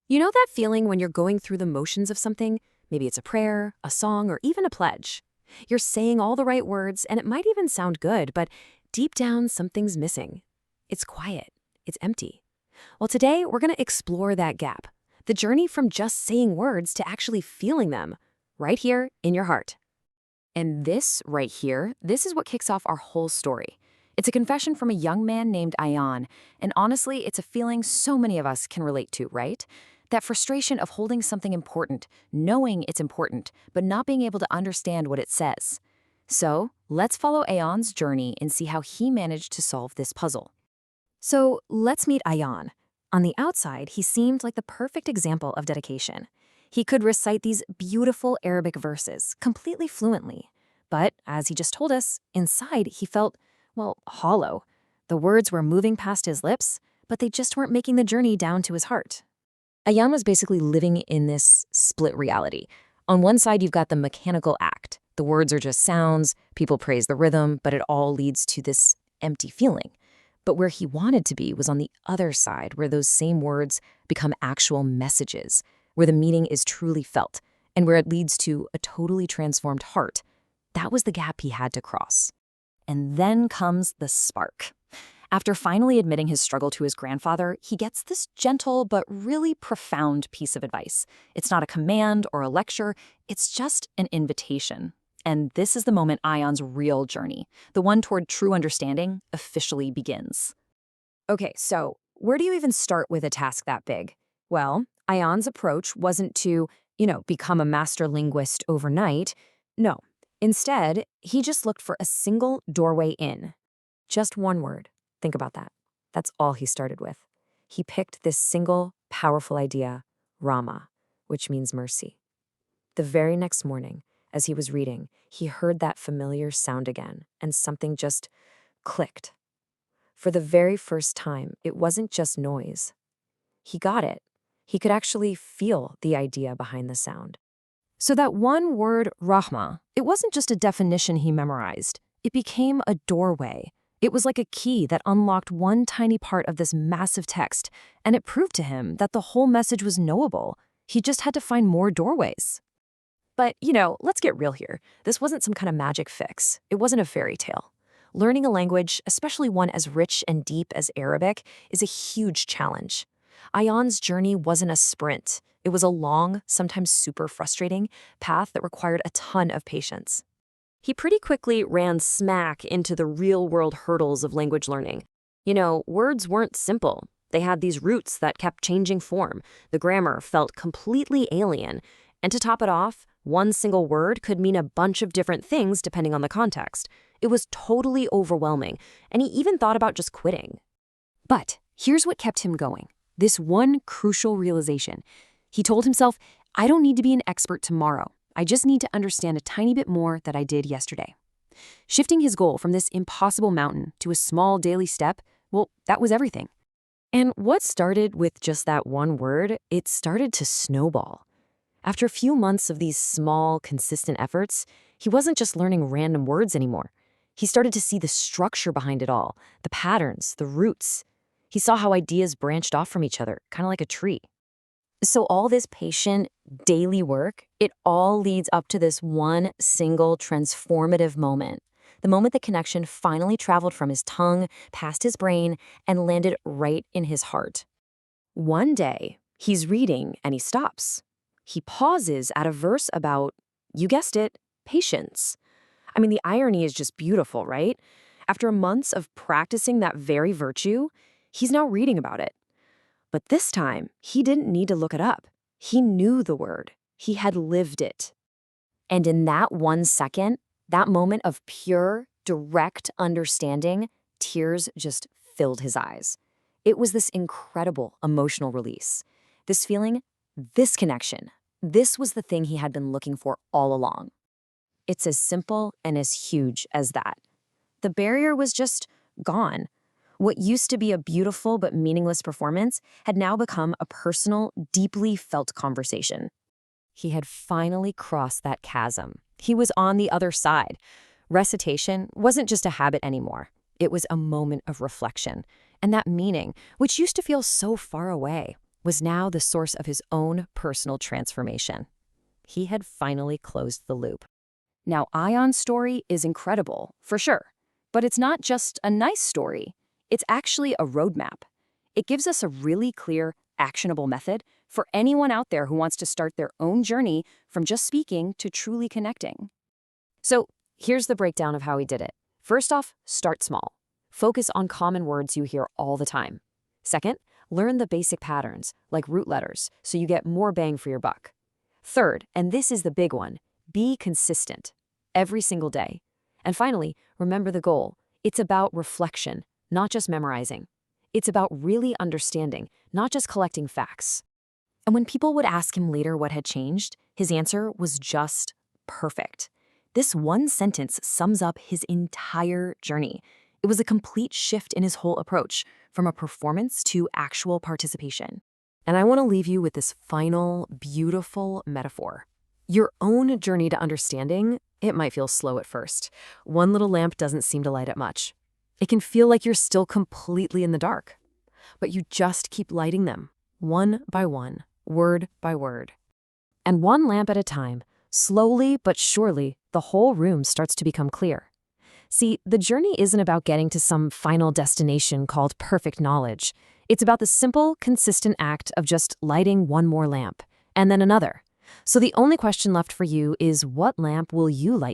You know that feeling when you're going through the motions of something? Maybe it's a prayer, a song, or even a pledge. You're saying all the right words, and it might even sound good, but deep down, something's missing. It's quiet. It's empty. Well, today, we're going to explore that gap. The journey from just saying words to actually feeling them, right here in your heart. And this right here, this is what kicks off our whole story. It's a confession from a young man named Ayaan, and honestly, it's a feeling so many of us can relate to, right? That frustration of holding something important, knowing it's important, but not being able to understand what it says. So, let's follow Ayaan's journey and see how he managed to solve this puzzle. So, let's meet Ayaan. On the outside, he seemed like the perfect example of dedication. He could recite these beautiful Arabic verses completely fluently. But, as he just told us, inside he felt, well, hollow. The words were moving past his lips, but they just weren't making the journey down to his heart. Ayaan was basically living in this split reality. On one side, you've got the mechanical act. The words are just sounds, people praise the rhythm, but it all leads to this empty feeling. But where he wanted to be was on the other side, where those same words become actual messages, where the meaning is truly felt, and where it leads to a totally transformed heart. That was the gap he had to cross. And then comes the spark. After finally admitting his struggle to his grandfather, he gets this gentle but really profound piece of advice. It's not a command or a lecture, it's just an invitation. And this is the moment Ayaan's real journey, the one toward true understanding, officially begins. Okay, so where do you even start with a task that big? Well, Ayaan's approach wasn't to, become a master linguist overnight. No. Instead, he just looked for a single doorway in. Just one word. Think about that. That's all he started with. He picked this single, powerful idea, Rama, which means mercy. The very next morning, as he was reading, he heard that familiar sound again, and something just clicked. For the very first time, it wasn't just noise. He got it. He could actually feel the idea behind the sound. So that one word, Rahma, it wasn't just a definition he memorized. It became a doorway. It was like a key that unlocked one tiny part of this massive text, and it proved to him that the whole message was knowable. He just had to find more doorways. But, let's get real here. This wasn't some kind of magic fix. It wasn't a fairy tale. Learning a language, especially one as rich and deep as Arabic, is a huge challenge. Ayaan's journey wasn't a sprint. It was a long, sometimes super frustrating, path that required a ton of patience. He pretty quickly ran smack into the real-world hurdles of language learning. Words weren't simple. They had these roots that kept changing form. The grammar felt completely alien. And to top it off, one single word could mean a bunch of different things depending on the context. It was totally overwhelming, and he even thought about just quitting. But here's what kept him going. This one crucial realization. He told himself, I don't need to be an expert tomorrow. I just need to understand a tiny bit more than I did yesterday. Shifting his goal from this impossible mountain to a small daily step, well, that was everything. And what started with just that one word, it started to snowball. After a few months of these small, consistent efforts, he wasn't just learning random words anymore. He started to see the structure behind it all, the patterns, the roots. He saw how ideas branched off from each other, kind of like a tree. So all this patient, daily work, it all leads up to this one single transformative moment. The moment the connection finally traveled from his tongue, past his brain, and landed right in his heart. One day, he's reading and he stops. He pauses at a verse about, you guessed it, patience. I mean, the irony is just beautiful, right? After months of practicing that very virtue, he's now reading about it. But this time, he didn't need to look it up. He knew the word. He had lived it. And in that 1 second, that moment of pure, direct understanding, tears just filled his eyes. It was this incredible emotional release. This feeling, this connection, this was the thing he had been looking for all along. It's as simple and as huge as that. The barrier was just gone. What used to be a beautiful but meaningless performance had now become a personal, deeply felt conversation. He had finally crossed that chasm. He was on the other side. Recitation wasn't just a habit anymore. It was a moment of reflection. And that meaning, which used to feel so far away, was now the source of his own personal transformation. He had finally closed the loop. Now, Ayaan's story is incredible, for sure. But it's not just a nice story. It's actually a roadmap. It gives us a really clear, actionable method for anyone out there who wants to start their own journey from just speaking to truly connecting. So here's the breakdown of how he did it. First off, start small. Focus on common words you hear all the time. Second, learn the basic patterns, like root letters, so you get more bang for your buck. Third, and this is the big one, be consistent every single day. And finally, remember the goal. It's about reflection, not just memorizing. It's about really understanding, not just collecting facts. And when people would ask him later what had changed, his answer was just perfect. This one sentence sums up his entire journey. It was a complete shift in his whole approach, from a performance to actual participation. And I want to leave you with this final, beautiful metaphor. Your own journey to understanding, it might feel slow at first. One little lamp doesn't seem to light it much. It can feel like you're still completely in the dark. But you just keep lighting them, one by one, word by word. And one lamp at a time, slowly but surely, the whole room starts to become clear. See, the journey isn't about getting to some final destination called perfect knowledge. It's about the simple, consistent act of just lighting one more lamp, and then another. So the only question left for you is, what lamp will you light